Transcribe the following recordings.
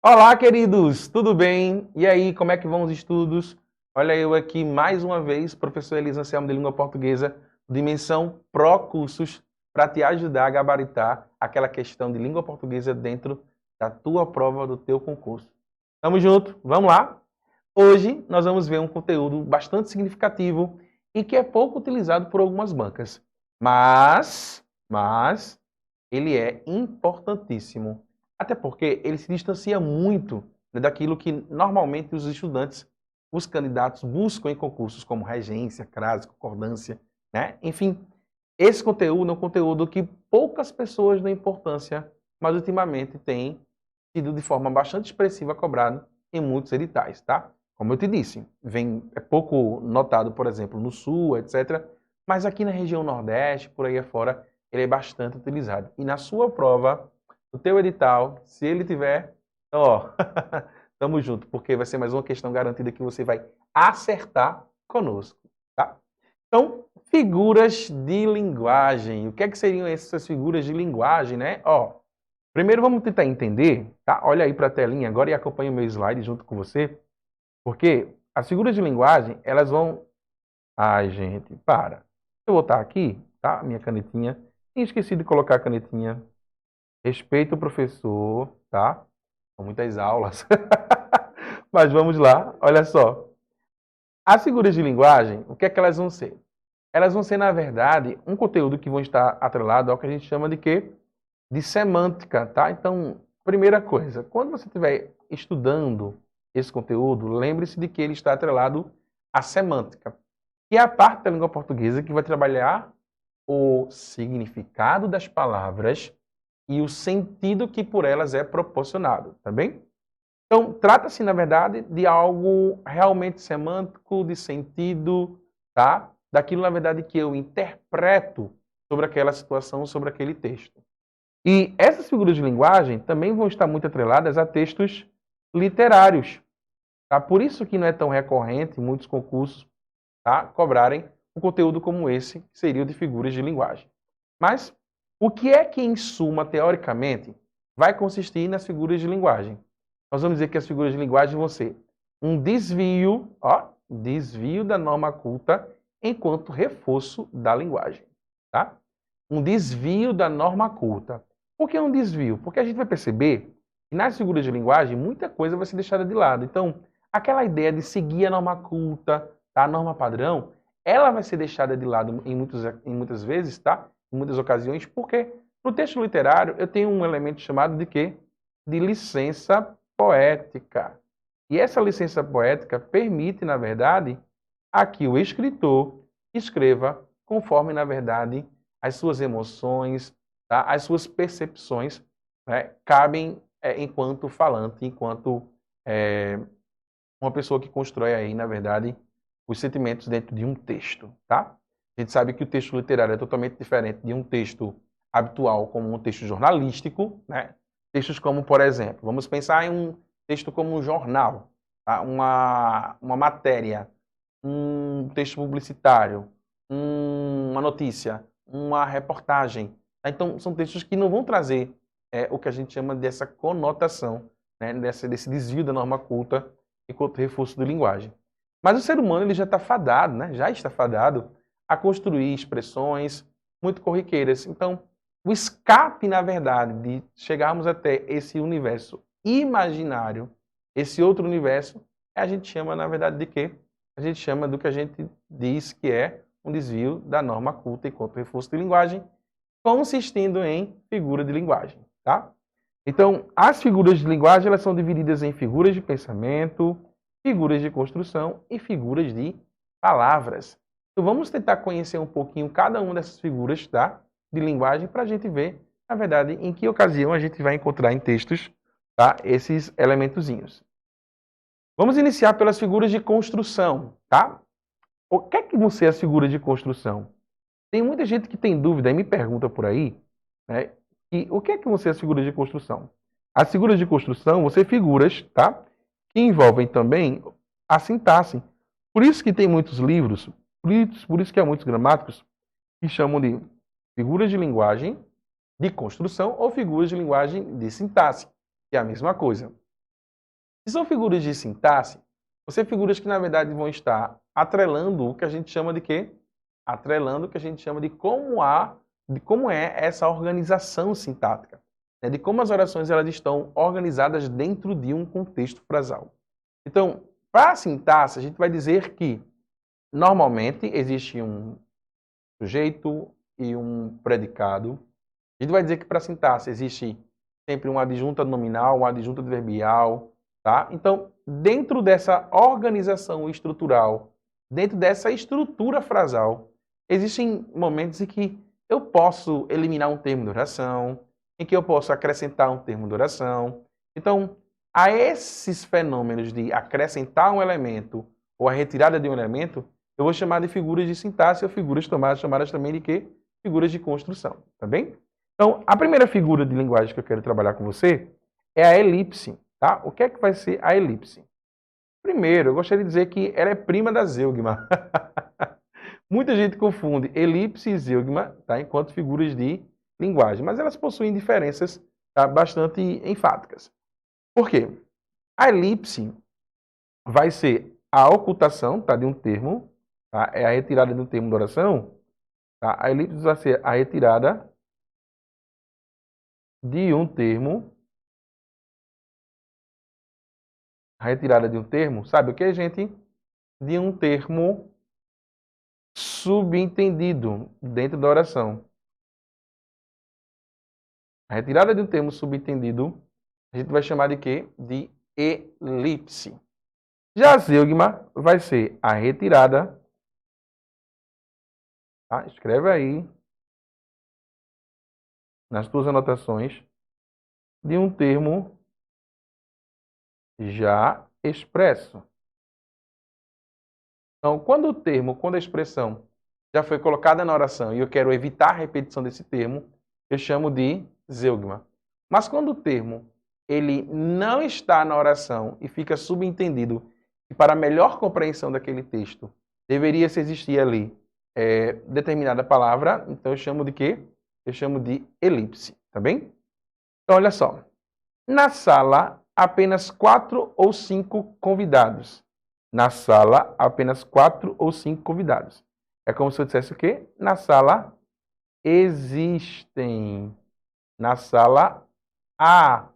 Olá, queridos, tudo bem? E aí, como é que vão os estudos? Olha eu aqui mais uma vez, professor Elisa Anselmo de Língua Portuguesa, Dimensão Pro Cursos, para te ajudar a gabaritar aquela questão de língua portuguesa dentro da tua prova, do teu concurso. Tamo junto, vamos lá? Hoje nós vamos ver um conteúdo bastante significativo e que é pouco utilizado por algumas bancas, mas ele é importantíssimo. Até porque ele se distancia muito, né, daquilo que normalmente os estudantes, os candidatos buscam em concursos como regência, crase, concordância, né? Enfim, esse conteúdo é um conteúdo que poucas pessoas dão importância, mas ultimamente tem sido de forma bastante expressiva cobrado em muitos editais, tá? Como eu te disse, é pouco notado, por exemplo, no Sul, etc. Mas aqui na região Nordeste, por aí afora, ele é bastante utilizado. E na sua prova, o teu edital, se ele tiver, ó, tamo junto, porque vai ser mais uma questão garantida que você vai acertar conosco, tá? Então, figuras de linguagem. O que é que seriam essas figuras de linguagem, né? Ó, primeiro vamos tentar entender, tá? Olha aí para a telinha agora e acompanha o meu slide junto com você, porque as figuras de linguagem, elas vão... Ai, gente, para. Eu vou botar aqui, tá? Minha canetinha. Esqueci de colocar a canetinha. Respeito o professor, tá? São muitas aulas. Mas vamos lá, olha só. As figuras de linguagem, o que é que elas vão ser? Elas vão ser, na verdade, um conteúdo que vão estar atrelado ao que a gente chama de quê? De semântica, tá? Então, primeira coisa, quando você estiver estudando esse conteúdo, lembre-se de que ele está atrelado à semântica, que é a parte da língua portuguesa que vai trabalhar o significado das palavras e o sentido que por elas é proporcionado, tá bem? Então, trata-se, na verdade, de algo realmente semântico, de sentido, tá? Daquilo, na verdade, que eu interpreto sobre aquela situação, sobre aquele texto. E essas figuras de linguagem também vão estar muito atreladas a textos literários, tá? Por isso que não é tão recorrente em muitos concursos, tá, cobrarem um conteúdo como esse, que seria o de figuras de linguagem. Mas o que é que, em suma, teoricamente, vai consistir nas figuras de linguagem? Nós vamos dizer que as figuras de linguagem vão ser um desvio, ó, desvio da norma culta enquanto reforço da linguagem, tá? Um desvio da norma culta. Por que um desvio? Porque a gente vai perceber que nas figuras de linguagem muita coisa vai ser deixada de lado. Então, aquela ideia de seguir a norma culta, tá? A norma padrão, ela vai ser deixada de lado em muitas vezes, tá? Em muitas ocasiões, porque no texto literário eu tenho um elemento chamado de quê? De licença poética. E essa licença poética permite, na verdade, a que o escritor escreva conforme, na verdade, as suas emoções, tá? As suas percepções, né, cabem enquanto falante, enquanto uma pessoa que constrói aí, na verdade, os sentimentos dentro de um texto, tá? A gente sabe que o texto literário é totalmente diferente de um texto habitual, como um texto jornalístico, né? Textos como, por exemplo, vamos pensar em um texto como um jornal, tá? Uma matéria, um texto publicitário, uma notícia, uma reportagem. Tá? Então, são textos que não vão trazer o que a gente chama dessa conotação, né? Desse desvio da norma culta enquanto reforço de linguagem. Mas o ser humano ele já está fadado, né? Já está fadado a construir expressões muito corriqueiras. Então, o escape, na verdade, de chegarmos até esse universo imaginário, esse outro universo, a gente chama, na verdade, de quê? A gente chama do que a gente diz que é um desvio da norma culta enquanto reforço de linguagem, consistindo em figura de linguagem, tá? Então, as figuras de linguagem elas são divididas em figuras de pensamento, figuras de construção e figuras de palavras. Então, vamos tentar conhecer um pouquinho cada uma dessas figuras, tá? De linguagem para a gente ver, na verdade, em que ocasião a gente vai encontrar em textos, tá? Esses elementozinhos. Vamos iniciar pelas figuras de construção, tá? O que é que vão ser as figuras de construção? Tem muita gente que tem dúvida e me pergunta por aí, né? E o que é que vão ser as figuras de construção? As figuras de construção vão ser figuras, tá? Que envolvem também a sintaxe. Por isso que tem muitos livros, por isso que há muitos gramáticos que chamam de figuras de linguagem de construção ou figuras de linguagem de sintaxe, que é a mesma coisa. Se são figuras de sintaxe, vão ser figuras que, na verdade, vão estar atrelando o que a gente chama de quê? Atrelando o que a gente chama de como é essa organização sintática, né? De como as orações elas estão organizadas dentro de um contexto frasal. Então, para a sintaxe, a gente vai dizer que, normalmente, existe um sujeito e um predicado. A gente vai dizer que para a sintaxe existe sempre uma adjunta nominal, uma adjunta adverbial, tá? Então, dentro dessa organização estrutural, dentro dessa estrutura frasal, existem momentos em que eu posso eliminar um termo de oração, em que eu posso acrescentar um termo de oração. Então, a esses fenômenos de acrescentar um elemento ou a retirada de um elemento, eu vou chamar de figuras de sintaxe ou figuras chamadas também de quê? Figuras de construção, tá bem? Então, a primeira figura de linguagem que eu quero trabalhar com você é a elipse, tá? O que é que vai ser a elipse? Primeiro, eu gostaria de dizer que ela é prima da zeugma. Muita gente confunde elipse e zeugma, tá? Enquanto figuras de linguagem, mas elas possuem diferenças, tá? Bastante enfáticas. Por quê? A elipse vai ser a ocultação, tá? De um termo, tá? É a retirada de um termo de oração, tá? A elipse vai ser a retirada de um termo, sabe o que, gente? De um termo subentendido dentro da oração. A retirada de um termo subentendido, a gente vai chamar de quê? De elipse. Já a zeugma vai ser a retirada, tá? Escreve aí nas tuas anotações, de um termo já expresso. Então, quando a expressão já foi colocada na oração e eu quero evitar a repetição desse termo, eu chamo de zeugma. Mas quando o termo ele não está na oração e fica subentendido, e para melhor compreensão daquele texto, deveria se existir ali determinada palavra, então eu chamo de quê? Eu chamo de elipse, tá bem? Então, olha só. Na sala, apenas 4 ou 5 convidados. Na sala, apenas 4 ou 5 convidados. É como se eu dissesse o quê? Na sala existem. Na sala há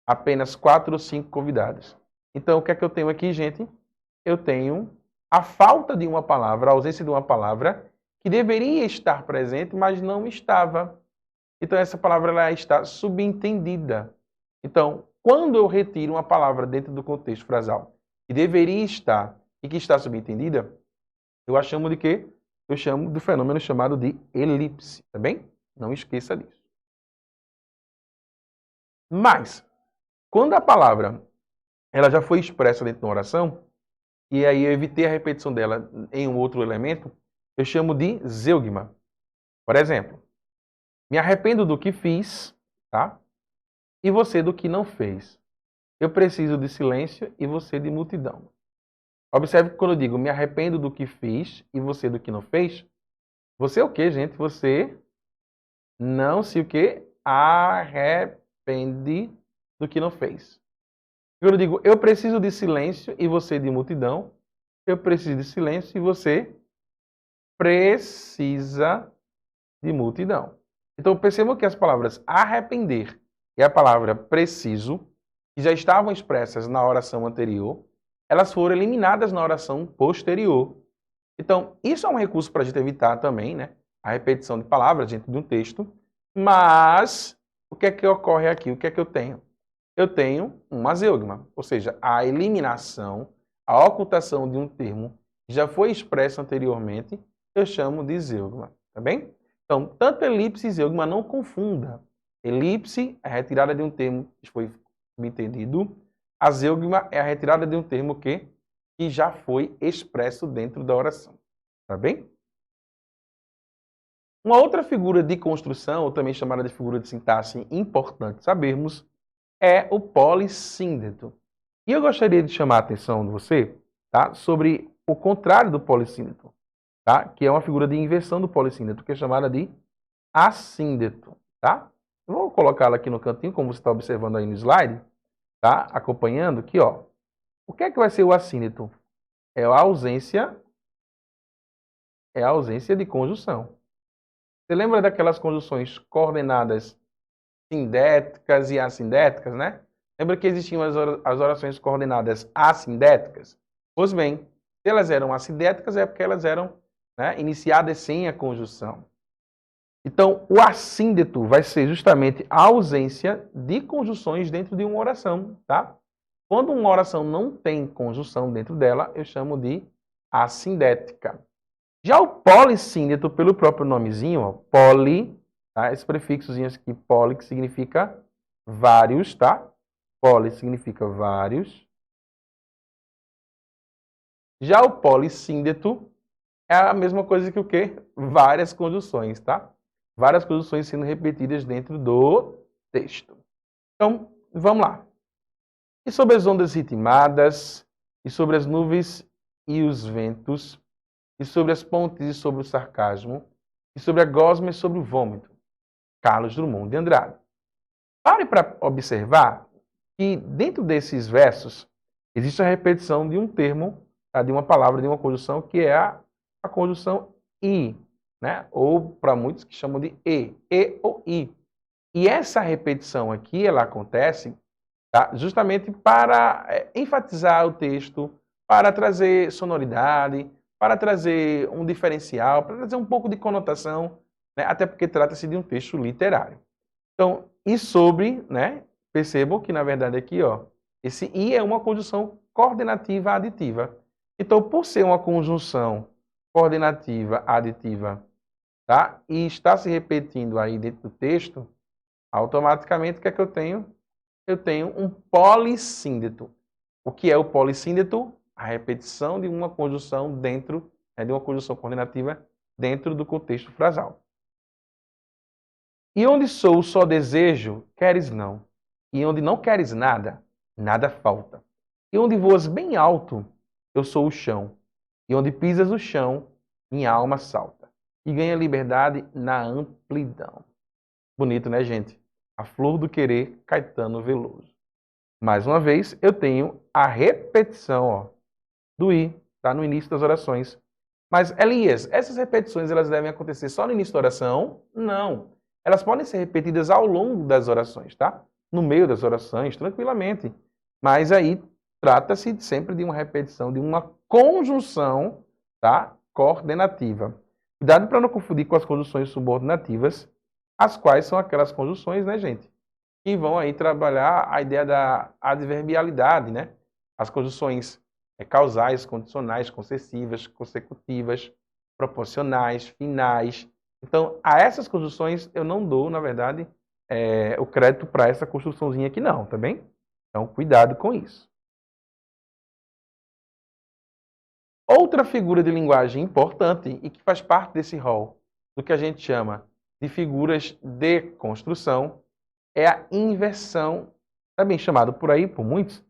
apenas 4 ou 5 convidados. Então, o que é que eu tenho aqui, gente? Eu tenho a falta de uma palavra, a ausência de uma palavra que deveria estar presente, mas não estava. Então, essa palavra ela está subentendida. Então, quando eu retiro uma palavra dentro do contexto frasal que deveria estar e que está subentendida, eu a chamo de quê? Eu chamo do fenômeno chamado de elipse, tá bem? Não esqueça disso. Mas, quando a palavra ela já foi expressa dentro de uma oração, e aí eu evitei a repetição dela em um outro elemento, eu chamo de zeugma. Por exemplo, me arrependo do que fiz, tá? E você do que não fez. Eu preciso de silêncio e você de multidão. Observe que quando eu digo me arrependo do que fiz e você do que não fez, você é o quê, gente? Você não se o quê? Arrepende do que não fez. Quando eu digo eu preciso de silêncio e você de multidão, eu preciso de silêncio e você precisa de multidão. Então percebam que as palavras arrepender e a palavra preciso, que já estavam expressas na oração anterior, elas foram eliminadas na oração posterior. Então, isso é um recurso para a gente evitar também, né? A repetição de palavras dentro de um texto. Mas, o que é que ocorre aqui? O que é que eu tenho? Eu tenho uma zeugma, ou seja, a eliminação, a ocultação de um termo que já foi expresso anteriormente, eu chamo de zeugma, tá bem? Então, tanto elipse e zeugma não confunda. Elipse é a retirada de um termo que foi subentendido. A zeugma é a retirada de um termo que já foi expresso dentro da oração. Tá bem? Uma outra figura de construção, ou também chamada de figura de sintaxe importante sabermos, é o polissíndeto. E eu gostaria de chamar a atenção de você, tá, sobre o contrário do polissíndeto, tá, que é uma figura de inversão do polissíndeto, que é chamada de assíndeto. Tá? Eu vou colocá-la aqui no cantinho, como você está observando aí no slide. Tá acompanhando aqui, ó. O que é que vai ser o assíneto? É a ausência de conjunção. Você lembra daquelas conjunções coordenadas sindéticas e assindéticas, né? Lembra que existiam as orações coordenadas assindéticas? Pois bem, se elas eram assindéticas é porque elas eram, né, iniciadas sem a conjunção. Então, o assíndeto vai ser justamente a ausência de conjunções dentro de uma oração, tá? Quando uma oração não tem conjunção dentro dela, eu chamo de assindética. Já o polissíndeto, pelo próprio nomezinho, ó, poli, tá? Esse prefixozinho aqui, poli, que significa vários, tá? Poli significa vários. Já o polissíndeto é a mesma coisa que o quê? Várias conjunções, tá? Várias conjunções sendo repetidas dentro do texto. Então, vamos lá. E sobre as ondas ritmadas, e sobre as nuvens e os ventos, e sobre as pontes e sobre o sarcasmo, e sobre a gosma e sobre o vômito. Carlos Drummond de Andrade. Pare para observar que dentro desses versos existe a repetição de um termo, de uma palavra, de uma conjunção, que é a conjunção i, né? Ou para muitos que chamam de e ou i. E essa repetição aqui, ela acontece, tá, justamente para enfatizar o texto, para trazer sonoridade, para trazer um diferencial, para trazer um pouco de conotação, né? Até porque trata-se de um texto literário. Então, e sobre, né? Percebam que, na verdade, aqui, ó, esse i é uma conjunção coordenativa aditiva. Então, por ser uma conjunção coordenativa aditiva, tá? E está se repetindo aí dentro do texto, automaticamente, o que é que eu tenho? Eu tenho um polissíndeto. O que é o polissíndeto? A repetição de uma conjunção dentro, de uma conjunção coordenativa dentro do contexto frasal. E onde sou só desejo, queres não. E onde não queres nada, nada falta. E onde voas bem alto, eu sou o chão. E onde pisas o chão, minha alma salta. E ganha liberdade na amplidão. Bonito, né, gente? A flor do querer, Caetano Veloso. Mais uma vez, eu tenho a repetição, ó, do i, tá? No início das orações. Mas, Elias, essas repetições elas devem acontecer só no início da oração? Não. Elas podem ser repetidas ao longo das orações, tá? No meio das orações, tranquilamente. Mas aí trata-se sempre de uma repetição, de uma conjunção, tá? Coordenativa. Cuidado para não confundir com as conjunções subordinativas, as quais são aquelas conjunções, né, gente, que vão aí trabalhar a ideia da adverbialidade, né? As conjunções causais, condicionais, concessivas, consecutivas, proporcionais, finais. Então, a essas conjunções eu não dou, na verdade, o crédito para essa construçãozinha aqui não, tá bem? Então, cuidado com isso. Outra figura de linguagem importante e que faz parte desse rol do que a gente chama de figuras de construção é a inversão, também chamado por aí, por muitos,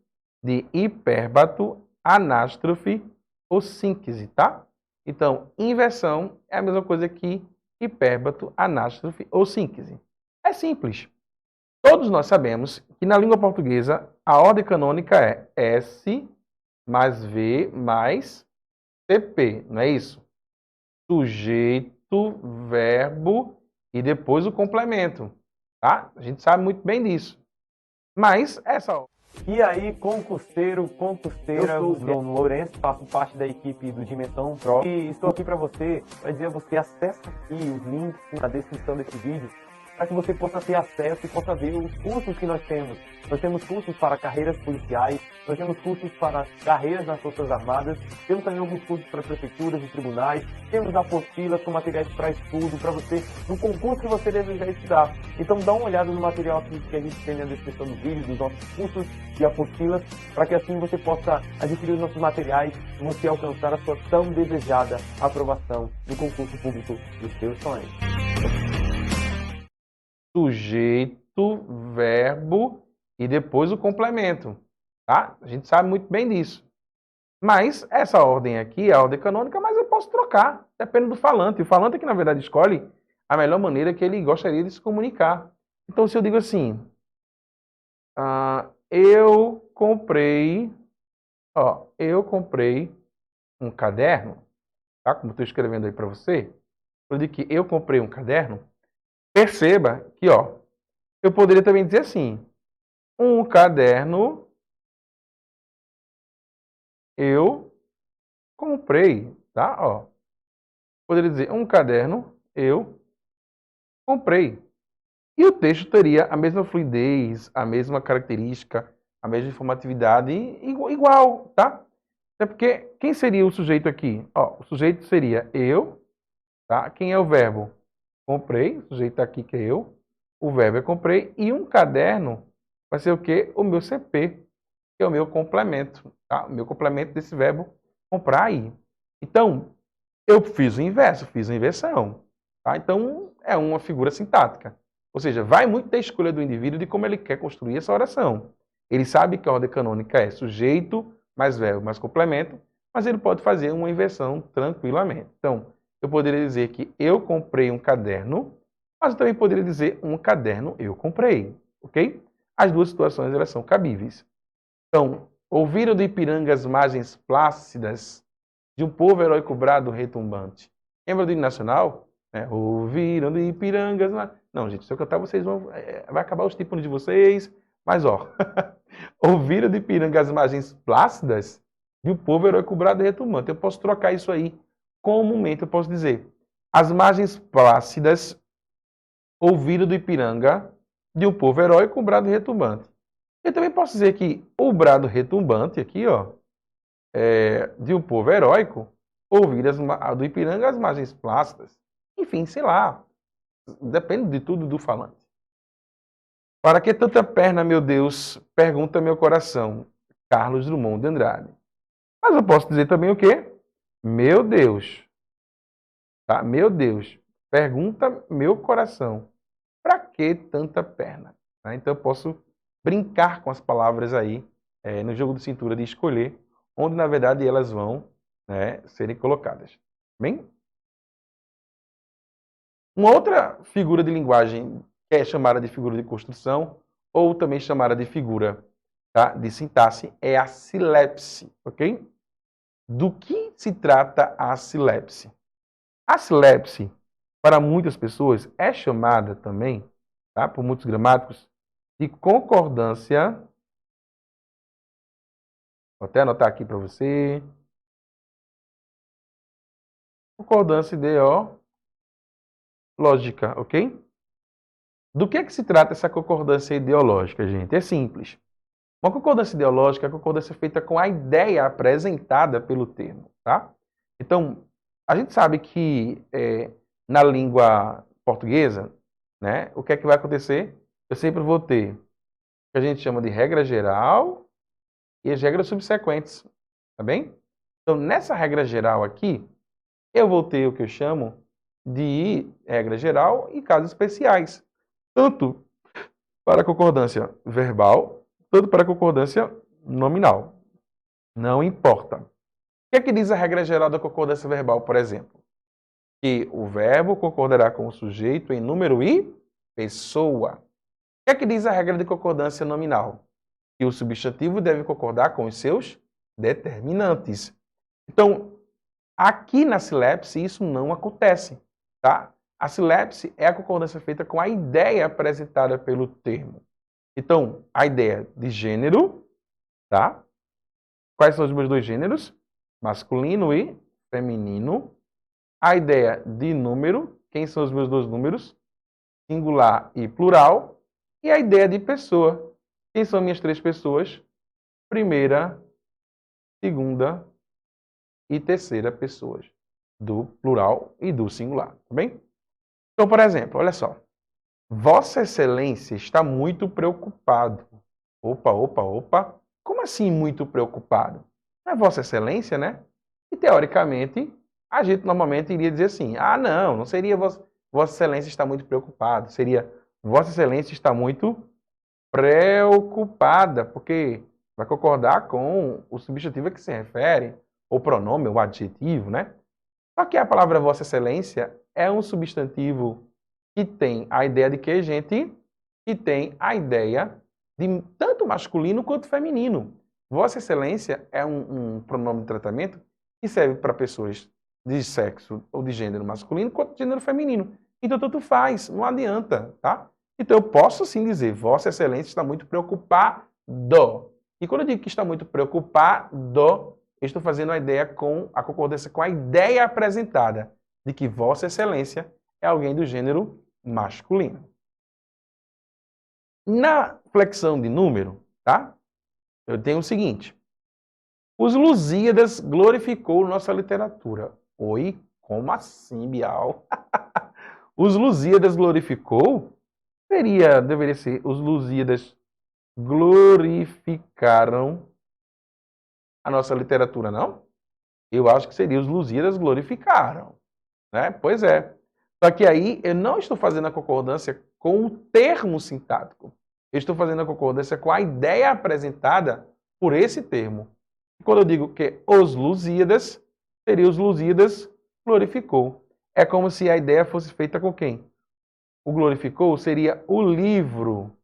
de hipérbato, anástrofe ou síntese, tá? Então, inversão é a mesma coisa que hipérbato, anástrofe ou síntese. É simples. Todos nós sabemos que na língua portuguesa a ordem canônica é S mais V mais CP, não é isso? Sujeito, verbo e depois o complemento. Tá? A gente sabe muito bem disso. Mas essa... E aí, concurseiro, concurseira, eu sou o Bruno Lourenço, faço parte da equipe do Dimensão Pro e estou aqui para você, para dizer a você, acesse aqui os links na descrição desse vídeo, para que você possa ter acesso e possa ver os cursos que nós temos. Nós temos cursos para carreiras policiais, nós temos cursos para carreiras nas Forças Armadas, temos também alguns cursos para prefeituras e tribunais, temos apostilas com materiais para estudo, para você, no concurso que você desejar estudar. Então dá uma olhada no material aqui que a gente tem na descrição do vídeo, dos nossos cursos e apostilas, para que assim você possa adquirir os nossos materiais e você alcançar a sua tão desejada aprovação no concurso público dos seus sonhos. Sujeito, verbo e depois o complemento, tá? A gente sabe muito bem disso. Mas essa ordem aqui é a ordem canônica, mas eu posso trocar, depende do falante. O falante é que, na verdade, escolhe a melhor maneira que ele gostaria de se comunicar. Então, se eu digo assim, eu comprei, ó, eu comprei um caderno, tá? Como eu estou escrevendo aí para você, eu digo que eu comprei um caderno, perceba que, ó, eu poderia também dizer assim, um caderno eu comprei, tá? Ó, poderia dizer um caderno eu comprei. E o texto teria a mesma fluidez, a mesma característica, a mesma informatividade igual, tá? É porque quem seria o sujeito aqui? Ó, o sujeito seria eu, tá? Quem é o verbo? Comprei, o sujeito tá aqui que é eu. O verbo é comprei e um caderno vai ser o quê? O meu CP, que é o meu complemento, tá? O meu complemento desse verbo comprar aí. Então, eu fiz o inverso, fiz a inversão, tá? Então, é uma figura sintática. Ou seja, vai muito da escolha do indivíduo de como ele quer construir essa oração. Ele sabe que a ordem canônica é sujeito, mais verbo, mais complemento, mas ele pode fazer uma inversão tranquilamente. Então, eu poderia dizer que eu comprei um caderno, mas eu também poderia dizer um caderno eu comprei, ok? As duas situações elas são cabíveis. Então, ouviram do Ipiranga as margens plácidas de um povo heróico brado retumbante. Lembra do hino nacional? Ouviram de Ipiranga as margens... Não, gente, se eu cantar vocês vão... vai acabar os tímpanos de vocês, mas ó... ouviram de Ipiranga as margens plácidas de um povo heróico brado retumbante. Eu posso trocar isso aí comumente, eu posso dizer as margens plácidas ouviram do Ipiranga de um povo heróico brado retumbante. Eu também posso dizer que o brado retumbante aqui, ó, de um povo heróico, ouvir do Ipiranga as margens plácidas. Enfim, sei lá. Depende de tudo do falante. Para que tanta perna, meu Deus? Pergunta meu coração. Carlos Drummond de Andrade. Mas eu posso dizer também o quê? Meu Deus. Tá? Meu Deus. Pergunta meu coração. Para que tanta perna? Tá? Então eu posso brincar com as palavras aí no jogo de cintura de escolher onde na verdade elas vão, né, serem colocadas. Bem? Uma outra figura de linguagem que é chamada de figura de construção ou também chamada de figura, tá, de sintaxe é a silepse, ok? Do que se trata a silepse? A silepse, para muitas pessoas, é chamada também, tá, por muitos gramáticos, de concordância. Vou até anotar aqui para você. Concordância ideológica, ok? Do que se trata essa concordância ideológica, gente? É simples. Uma concordância ideológica é a concordância feita com a ideia apresentada pelo termo, tá? Então, a gente sabe que na língua portuguesa, né, o que é que vai acontecer? Eu sempre vou ter o que a gente chama de regra geral e as regras subsequentes, tá bem? Então, nessa regra geral aqui, eu vou ter o que eu chamo de regra geral e casos especiais. Tanto para a concordância verbal, tanto para a concordância nominal. Não importa. O que é que diz a regra geral da concordância verbal, por exemplo? Que o verbo concordará com o sujeito em número e pessoa. O que é que diz a regra de concordância nominal? Que o substantivo deve concordar com os seus determinantes. Então, aqui na silepse, isso não acontece, tá? A silepse é a concordância feita com a ideia apresentada pelo termo. Então, a ideia de gênero, tá? Quais são os meus dois gêneros? Masculino e feminino. A ideia de número, quem são os meus dois números? Singular e plural. E a ideia de pessoa, quem são minhas três pessoas? Primeira, segunda e terceira pessoas, do plural e do singular, tá bem? Então, por exemplo, olha só. Vossa Excelência está muito preocupado. Opa, opa, opa. Como assim muito preocupado? Não é Vossa Excelência, né? E, teoricamente, a gente normalmente iria dizer assim, não, não seria Vossa Excelência está muito preocupado. Seria Vossa Excelência está muito preocupada, porque vai concordar com o substantivo a que se refere, o pronome, o adjetivo, né? Só que a palavra Vossa Excelência é um substantivo que tem a ideia de que, gente? Que tem a ideia de tanto masculino quanto feminino. Vossa Excelência é um pronome de tratamento que serve para pessoas de sexo ou de gênero masculino quanto de gênero feminino. Então, tanto faz, não adianta, tá? Então, eu posso sim dizer, Vossa Excelência está muito preocupado. E quando eu digo que está muito preocupado, eu estou fazendo a concordância com a ideia apresentada de que Vossa Excelência é alguém do gênero masculino. Na flexão de número, tá? Eu tenho o seguinte. Os Lusíadas glorificou nossa literatura. Oi? Como assim, Bial? Os Lusíadas glorificou? Deveria ser os Lusíadas glorificaram a nossa literatura, não? Eu acho que seria os Lusíadas glorificaram, né? Pois é. Só que aí eu não estou fazendo a concordância com o termo sintático. Eu estou fazendo a concordância com a ideia apresentada por esse termo. Quando eu digo que os Lusíadas, seria os Lusíadas glorificou. É como se a ideia fosse feita com quem? O glorificou seria o livro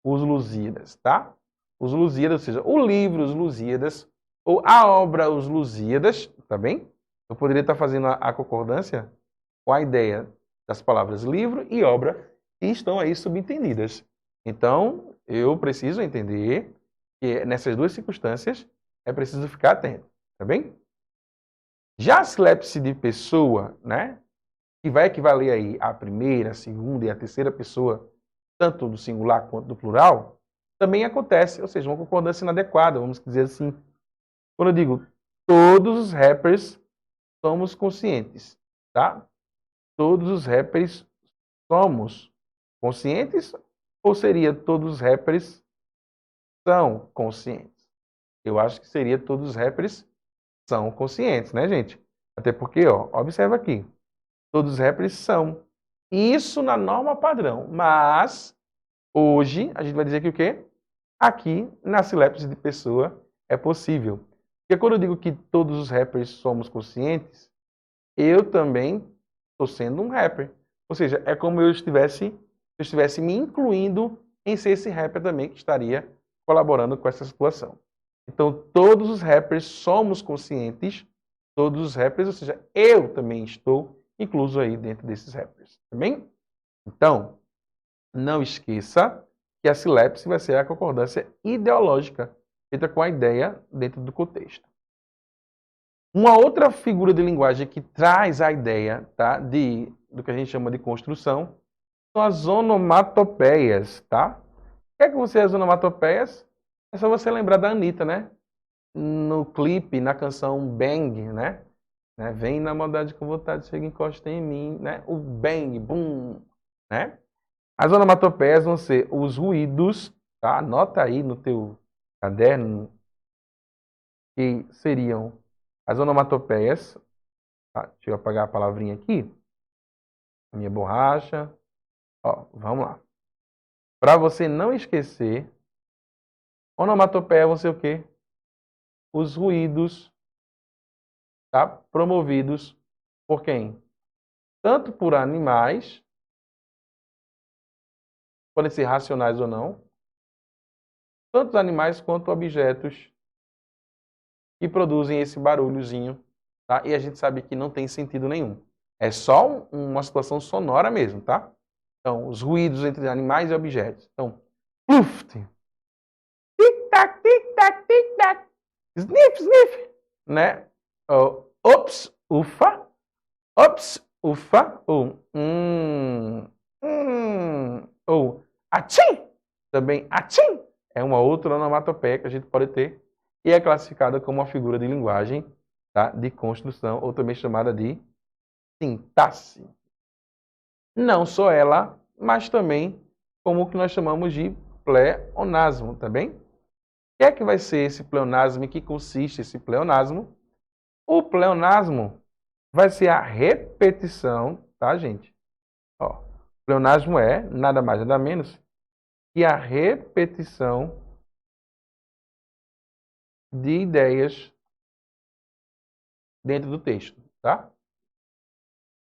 Os Lusíadas, tá? Os Lusíadas, ou seja, o livro Os Lusíadas, ou a obra Os Lusíadas, tá bem? Eu poderia estar fazendo a concordância com a ideia das palavras livro e obra que estão aí subentendidas. Então, eu preciso entender que nessas duas circunstâncias é preciso ficar atento, tá bem? Já a sílapse de pessoa, né, que vai equivaler aí à primeira, a segunda e a terceira pessoa, tanto do singular quanto do plural, também acontece, ou seja, uma concordância inadequada, vamos dizer assim. Quando eu digo todos os rappers somos conscientes, tá? Todos os rappers somos conscientes ou seria todos os rappers são conscientes? Eu acho que seria todos os rappers são conscientes, né, gente? Até porque, ó, observa aqui. Todos os rappers são. Isso na norma padrão. Mas, hoje, a gente vai dizer que o quê? Aqui, na sílapse de pessoa, é possível. Porque quando eu digo que todos os rappers somos conscientes, eu também estou sendo um rapper. Ou seja, é como eu estivesse me incluindo em ser esse rapper também que estaria colaborando com essa situação. Então, todos os rappers somos conscientes, todos os rappers, ou seja, eu também estou incluso aí dentro desses rappers, tá bem? Então, não esqueça que a sílapse vai ser a concordância ideológica, feita com a ideia dentro do contexto. Uma outra figura de linguagem que traz a ideia, tá, do que a gente chama de construção são as onomatopeias, tá? O que é que você é as onomatopeias? É só você lembrar da Anitta, né? No clipe, na canção Bang, né? Vem na maldade com vontade, chega e encosta em mim, né? O bang, boom, né? As onomatopeias vão ser os ruídos, tá? Anota aí no teu caderno que seriam as onomatopeias. Tá? Deixa eu apagar a palavrinha aqui. Minha borracha. Ó, vamos lá. Para você não esquecer, onomatopeia vão ser o quê? Os ruídos, tá? Promovidos por quem? Tanto por animais, podem ser racionais ou não, tanto animais quanto objetos que produzem esse barulhozinho, tá? E a gente sabe que não tem sentido nenhum. É só uma situação sonora mesmo, tá? Então, os ruídos entre animais e objetos. Então, pluft, tic-tac, tic-tac, tic-tac, sniff, sniff, né? Ops, ufa, ou ou achim, também achim, é uma outra onomatopeia que a gente pode ter e é classificada como uma figura de linguagem, tá? De construção, ou também chamada de sintaxe. Não só ela, mas também como o que nós chamamos de pleonasmo, tá bem? O que é que vai ser esse pleonasmo e que consiste esse pleonasmo? O pleonasmo vai ser a repetição, tá, gente? Ó, pleonasmo é nada mais nada menos que a repetição de ideias dentro do texto, tá?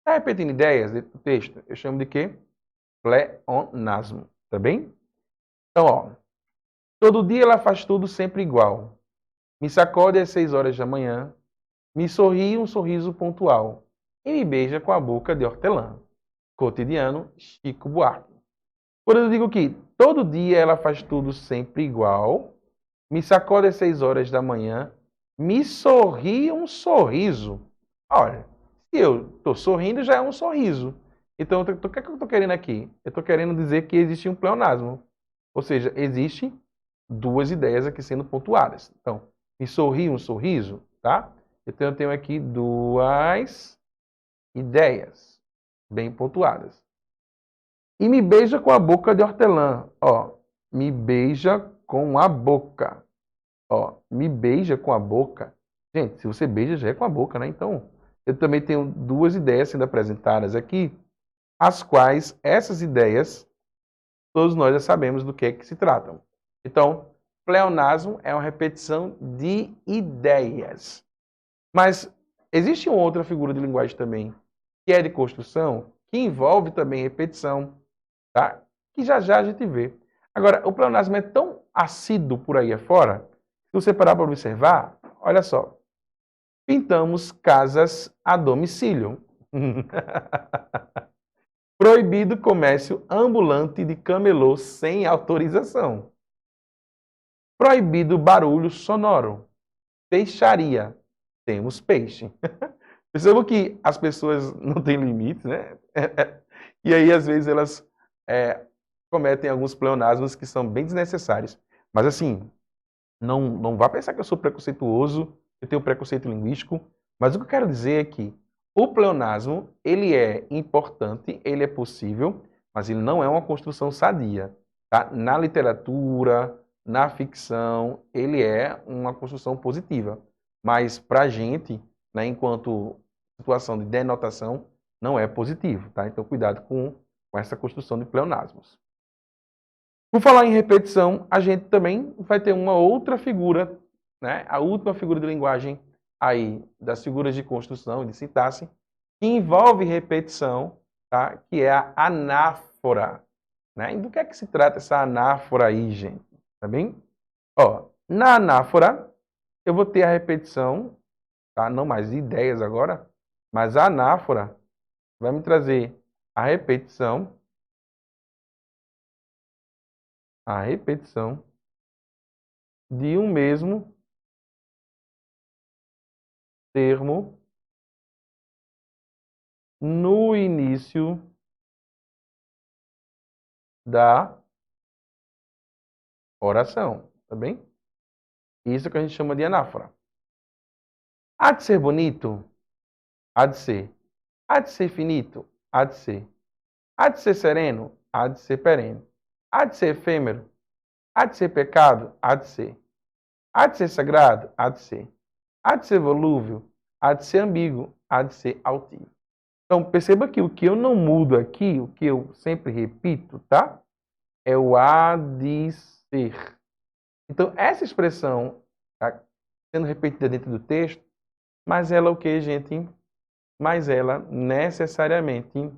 Tá repetindo ideias dentro do texto, eu chamo de quê? Pleonasmo, tá bem? Então, ó, Todo dia ela faz tudo sempre igual. Me sacode às 6 horas da manhã, me sorri um sorriso pontual e me beija com a boca de hortelã. Cotidiano, Chico Buarque. Quando eu digo que todo dia ela faz tudo sempre igual, me sacode às 6 horas da manhã, me sorri um sorriso. Olha, se eu estou sorrindo, já é um sorriso. Então, o que é que eu estou querendo aqui? Eu estou querendo dizer que existe um pleonasmo. Ou seja, existe duas ideias aqui sendo pontuadas. Então, me sorri um sorriso, tá? Então, eu tenho aqui duas ideias bem pontuadas. E me beija com a boca de hortelã. Ó, me beija com a boca. Ó, me beija com a boca. Gente, se você beija, já é com a boca, né? Então, eu também tenho duas ideias sendo apresentadas aqui, as quais essas ideias, todos nós já sabemos do que é que se tratam. Então, pleonasmo é uma repetição de ideias. Mas existe uma outra figura de linguagem também, que é de construção, que envolve também repetição, tá? Que já já a gente vê. Agora, o pleonasmo é tão assíduo por aí afora, se você parar para observar, olha só. Pintamos casas a domicílio. Proibido comércio ambulante de camelô sem autorização. Proibido barulho sonoro. Peixaria. Temos peixe. Percebam que as pessoas não têm limites, né? E aí, às vezes, elas cometem alguns pleonasmos que são bem desnecessários. Mas, assim, não vá pensar que eu sou preconceituoso, eu tenho preconceito linguístico, mas o que eu quero dizer é que o pleonasmo, ele é importante, ele é possível, mas ele não é uma construção sadia. Tá? Na literatura, na ficção, ele é uma construção positiva. Mas para a gente, né, enquanto situação de denotação, não é positivo. Tá? Então, cuidado com essa construção de pleonasmos. Por falar em repetição, a gente também vai ter uma outra figura, né? A última figura de linguagem aí das figuras de construção e de sintaxe, que envolve repetição, tá? Que é a anáfora. Né? E do que é que se trata essa anáfora aí, gente? Tá bem? Ó, na anáfora, eu vou ter a repetição, tá? Não mais ideias agora, mas a anáfora vai me trazer a repetição de um mesmo termo no início da oração, tá bem? Isso que a gente chama de anáfora. Há de ser bonito? Há de ser. Há de ser finito? Há de ser. Há de ser sereno? Há de ser perene. Há de ser efêmero? Há de ser pecado? Há de ser. Há de ser sagrado? Há de ser. Há de ser volúvel? Há de ser ambíguo? Há de ser altivo. Então, perceba que o que eu não mudo aqui, o que eu sempre repito, tá? É o há de ser. Então, essa expressão está sendo repetida dentro do texto, mas ela o que, gente? Mas ela necessariamente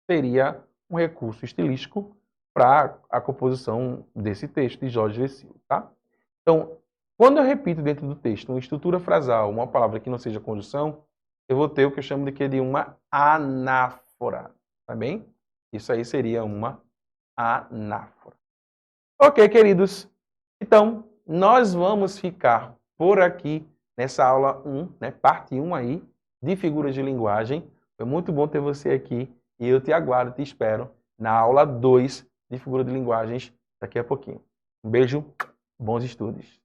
seria um recurso estilístico para a composição desse texto de Jorge Vecilo, tá? Então, quando eu repito dentro do texto uma estrutura frasal, uma palavra que não seja conjunção, eu vou ter o que eu chamo de uma anáfora, tá bem? Isso aí seria uma anáfora. Ok, queridos. Então, nós vamos ficar por aqui nessa aula 1, né, parte 1 aí, de figuras de linguagem. Foi muito bom ter você aqui e eu te aguardo, te espero na aula 2 de figuras de linguagens daqui a pouquinho. Um beijo, bons estudos.